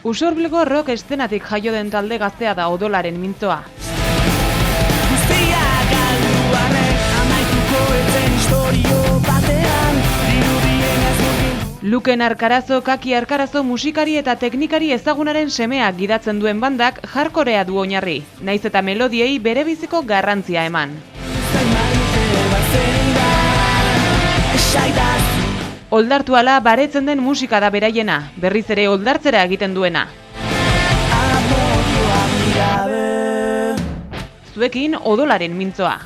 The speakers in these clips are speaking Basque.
Usurbilgo rock eszenatik jaio den talde gaztea da Odolaren mintzoa. Luken Arkarazo, Kaki Arkarazo musikari eta teknikari ezagunaren semeak gidatzen duen bandak hardcorea du oinarri, naiz eta melodiei berebiziko garrantzia eman. Oldartu ala baretzen den musika da beraiena, berriz ere oldartzera egiten duena. Zuekin Odolaren mintzoa.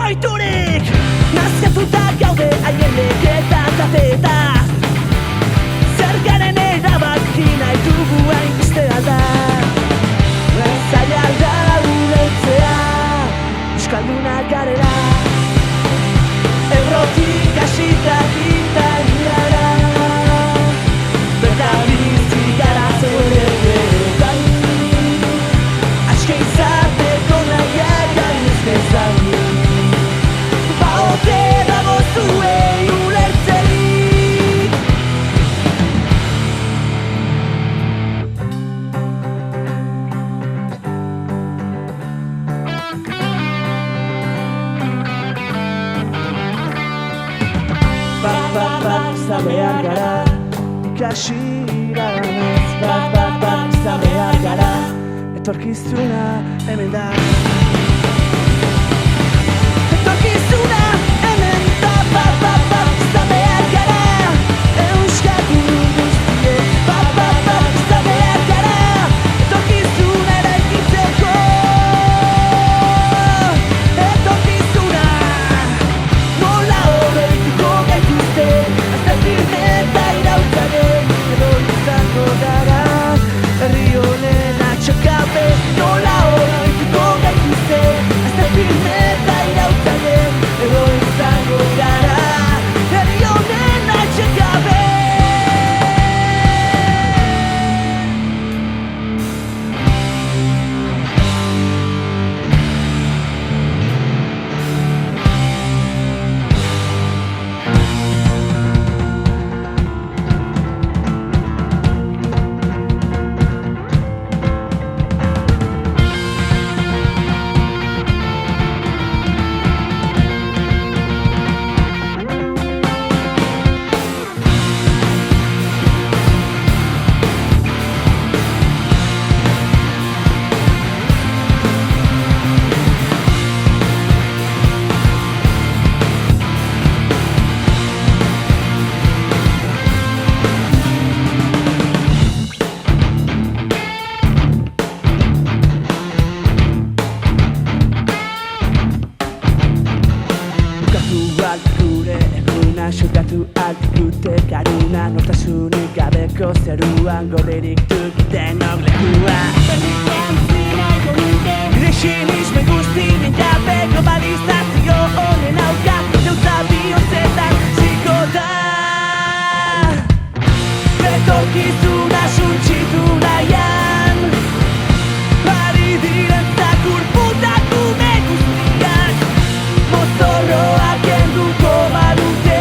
ohiturik nazkatuta gaude haien leketa katetaz zer garen erabaki nahi dugu hainbeste alda zaila da ulertzea euskaldunak garela errotik hasita gitarirara bertan bizi gara zeuretan aske izateko nahiak gainezkezan baote dago zuei ulertzerik bat izan behar gara ikasi iraganez bat izan behar gara etorkizuna hemen da etorkizuna hemen da bat izan behar gara euskaldun guztiek bat izan behar gara etorkizuna eraikitzeko etorkizuna nola horretuko gaituzte azten firme eta irautzanen edo izango gara herri honen atxakape nola horretuko gaituzte azten firme eta irautzanen edo izango gara herri honen atxakape Xokatu altitute karuna nortasunik gabeko zeruan gorderik dukiten oglekua Grexenismen guztien jabe globalizazio honen aurka neutza bihotzetan ziko da Etorkizuna suntsitu nahian Ari diren zakur putak ume guztiak Mozorroak kenduko badute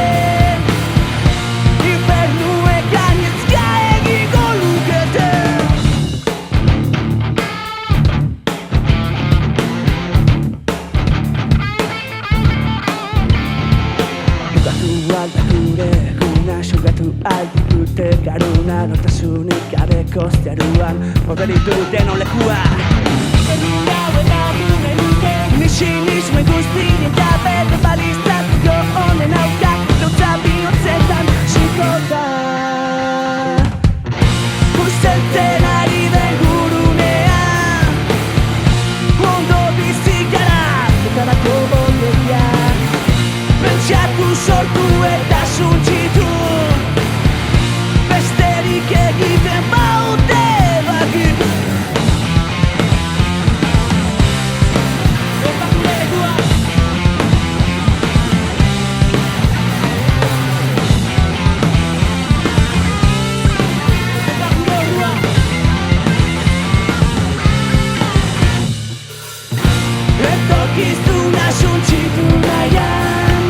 altitute garuna nortasunik gabeko zeruan Horrerik duten olekua Nisinismen guztien jabe globalizazio honen aurka neutza bihotzetan ziko da Usteltzen ari den gurunean Ondo bizi gara zetarako ondoria Pentsatu sortu eta suntsitu Besterik egiten baute bakit Etorkizuna suntsitu nahian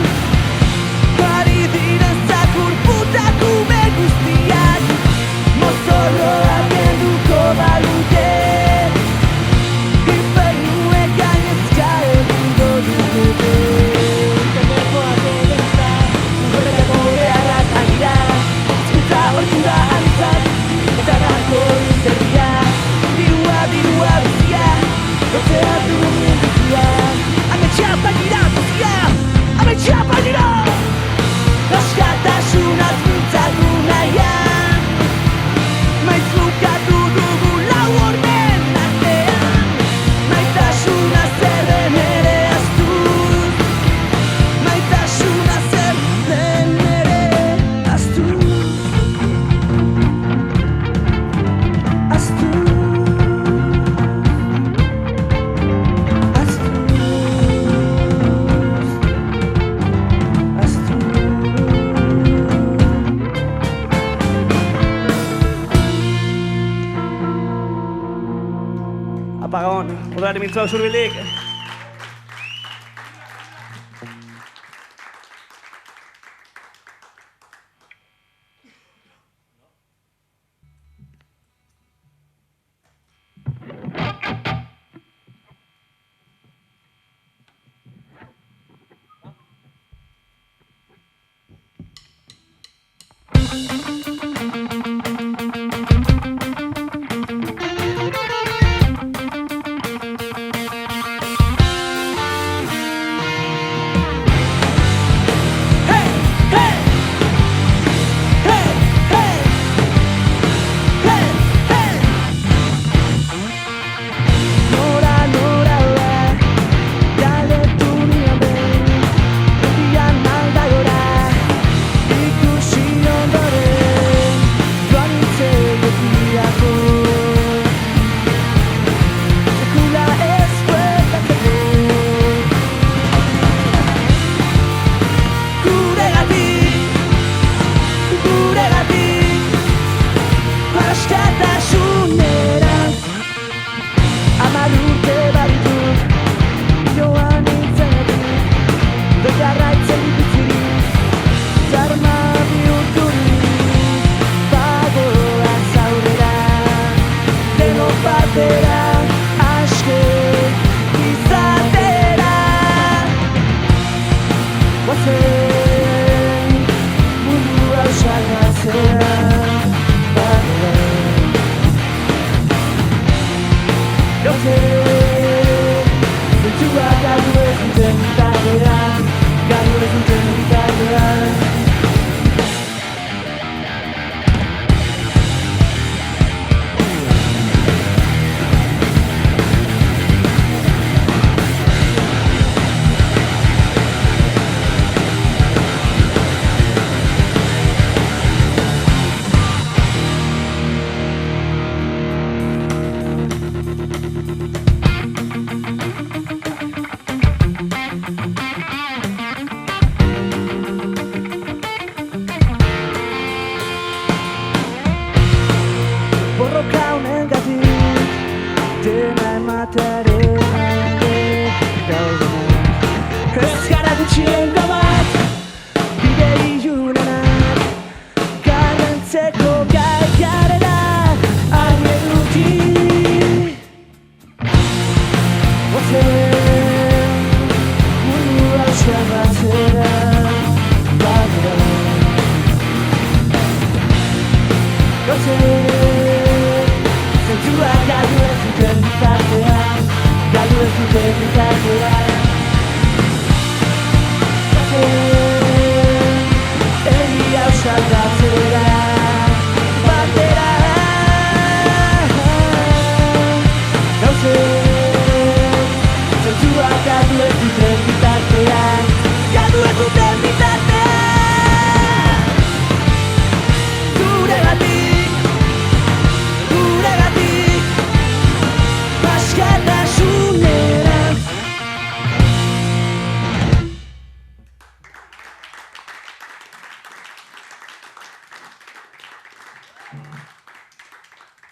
Ari diren zakur putak ume guztiak Mozorroak kenduko balute Infernuek gainezka egingo dute Temekoak egenza Horretako beharrak agira Zkuntza horkin da antzat Eta nako izerria Dirua bizia Gotzea duen bizia Ametxea bagira bizia Ametxea bagira Askatasunaz mintzatu nahian Maiz lukatu dugu lau hormen artean Maitasuna zerren ere astuz bat mintzoa zurbilik.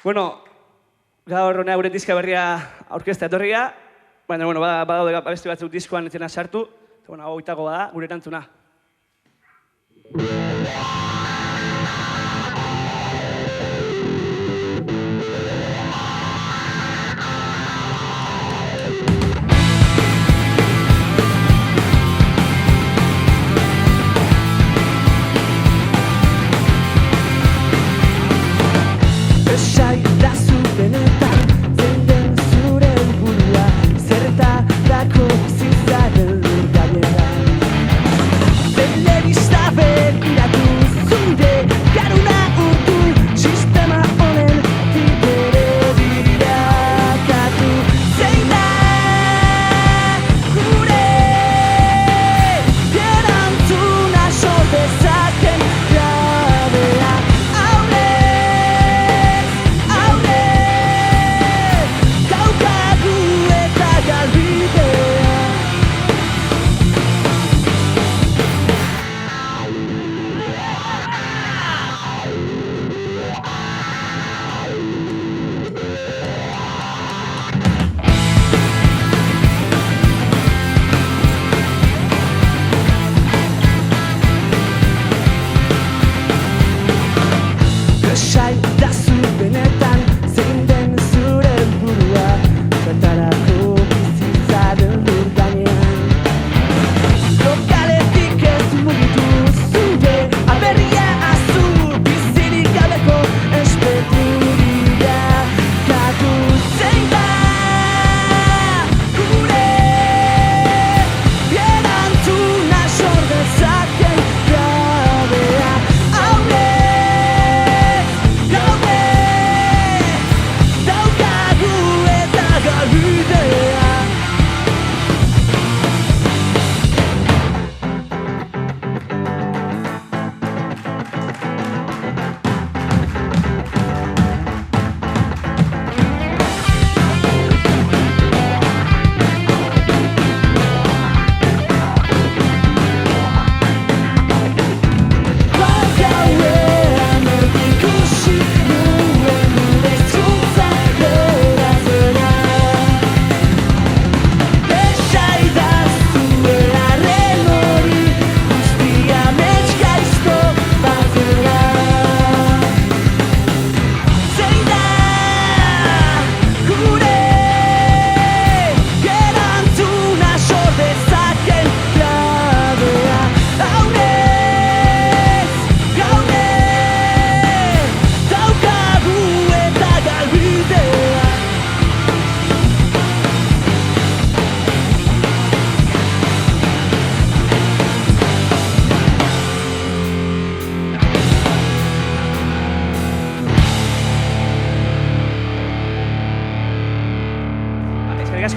Bueno, gaur honea gure diska berria aurkeztea etorria, baina badaude abesti batzuk diskoan etzena sartu, eta hau itago bada gure erantzuna.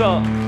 asko.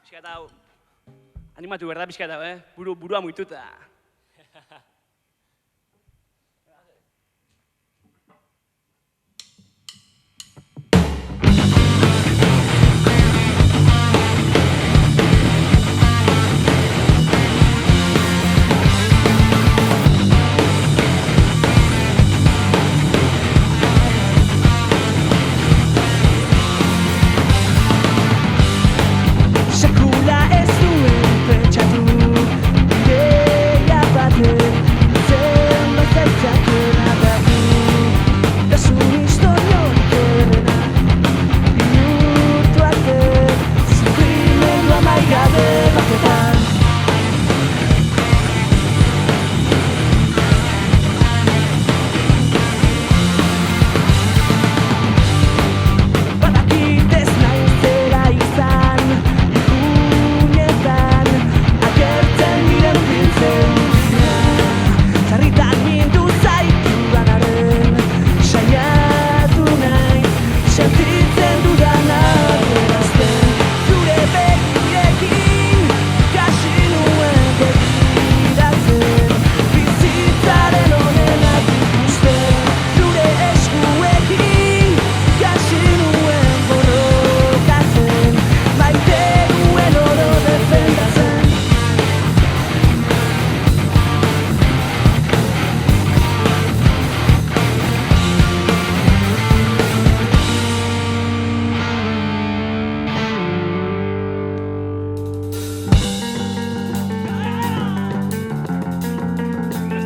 Pixkat hau, animatu berda pixkat hau, burua muituta. Sekula ez duen pentsatu,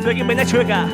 Zuekin baina txueka.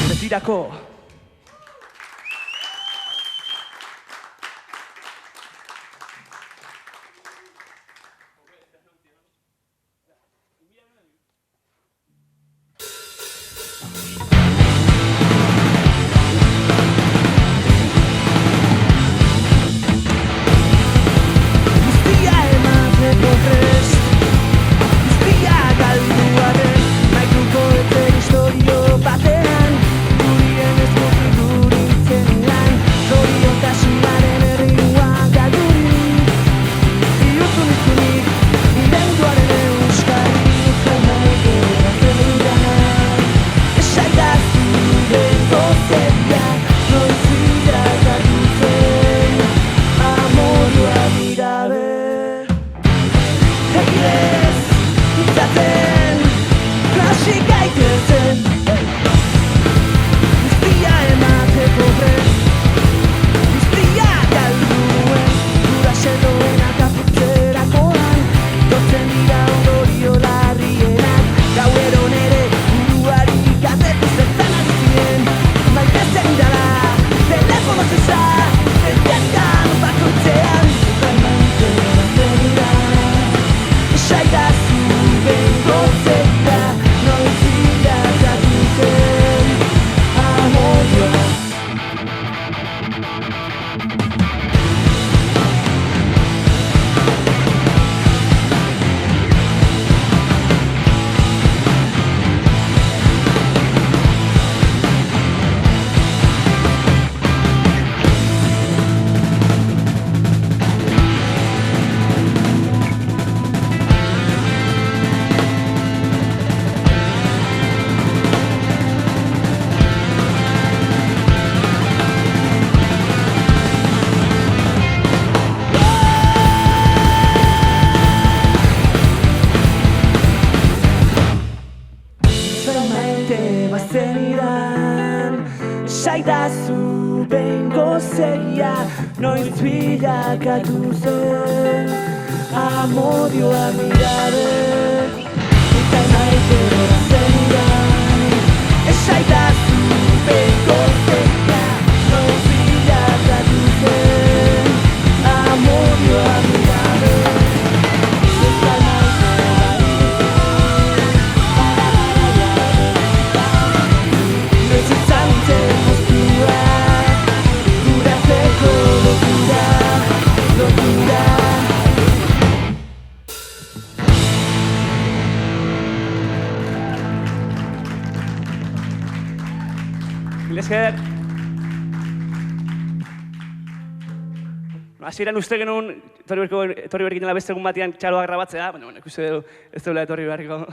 Betirako. Zaidazu bengo zeia, noiz bilakatu zen amodioa mirabe, eta maitera zenidan. Zaidazu bengo zeia, noiz bilakatu zen amodioa mirabe, eta maitera noiz izan zen. Esker. Hasieran uste genuen etorri berrik dela beste egun batean txaloa grabatzea, baina ikuste du ez dela etorri beharriko.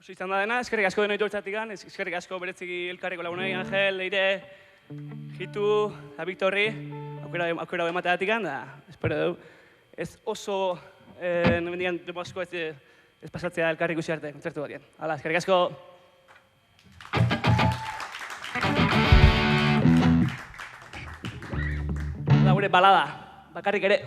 Oso izan da dena, eskerrik asko denoitu hortzatikan, eskerrik asko beretziki elkarreko lagunei, Angel, Leire, Jitu, da Victorri, aukera emateatikan, da espero du ez oso Mendian demo asko ez pasatzea elkarri ikusi arte, kontzertu batien. Hala, eskerrik asko. Da gure balada, bakarrik ere.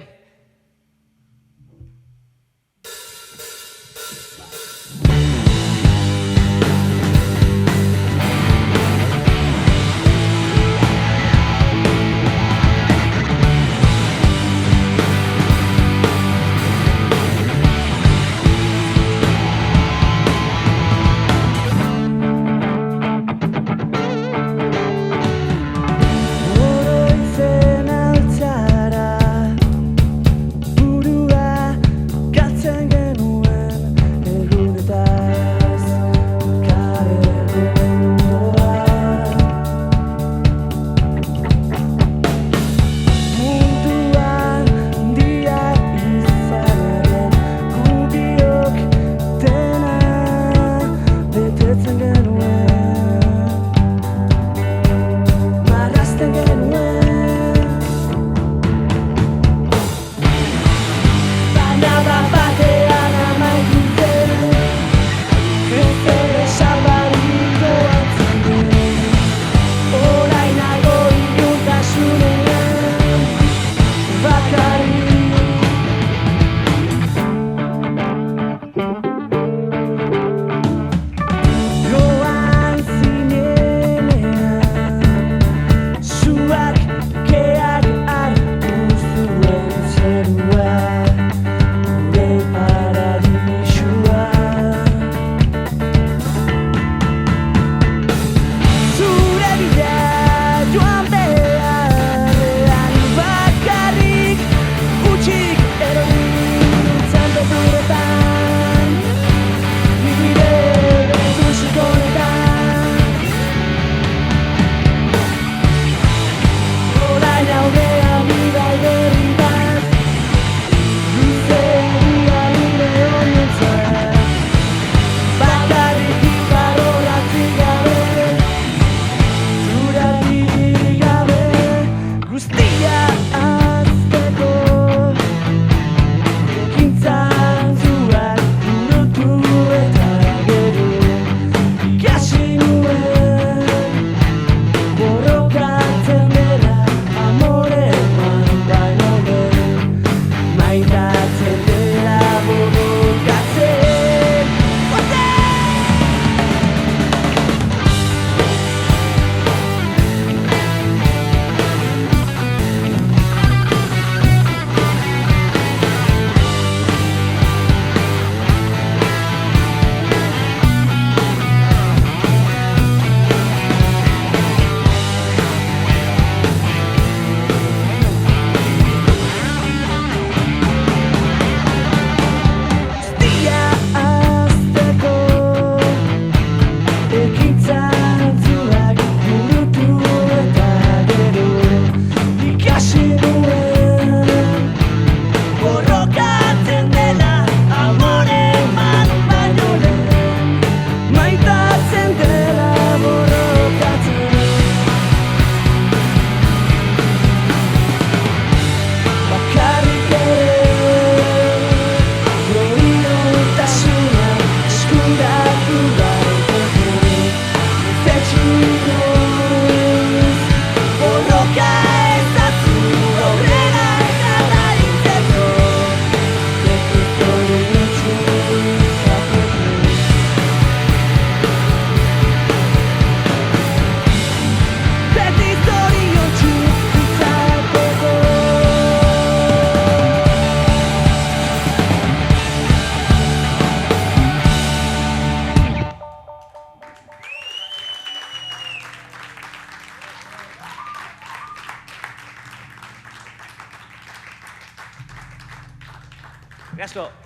Eskerrik asko.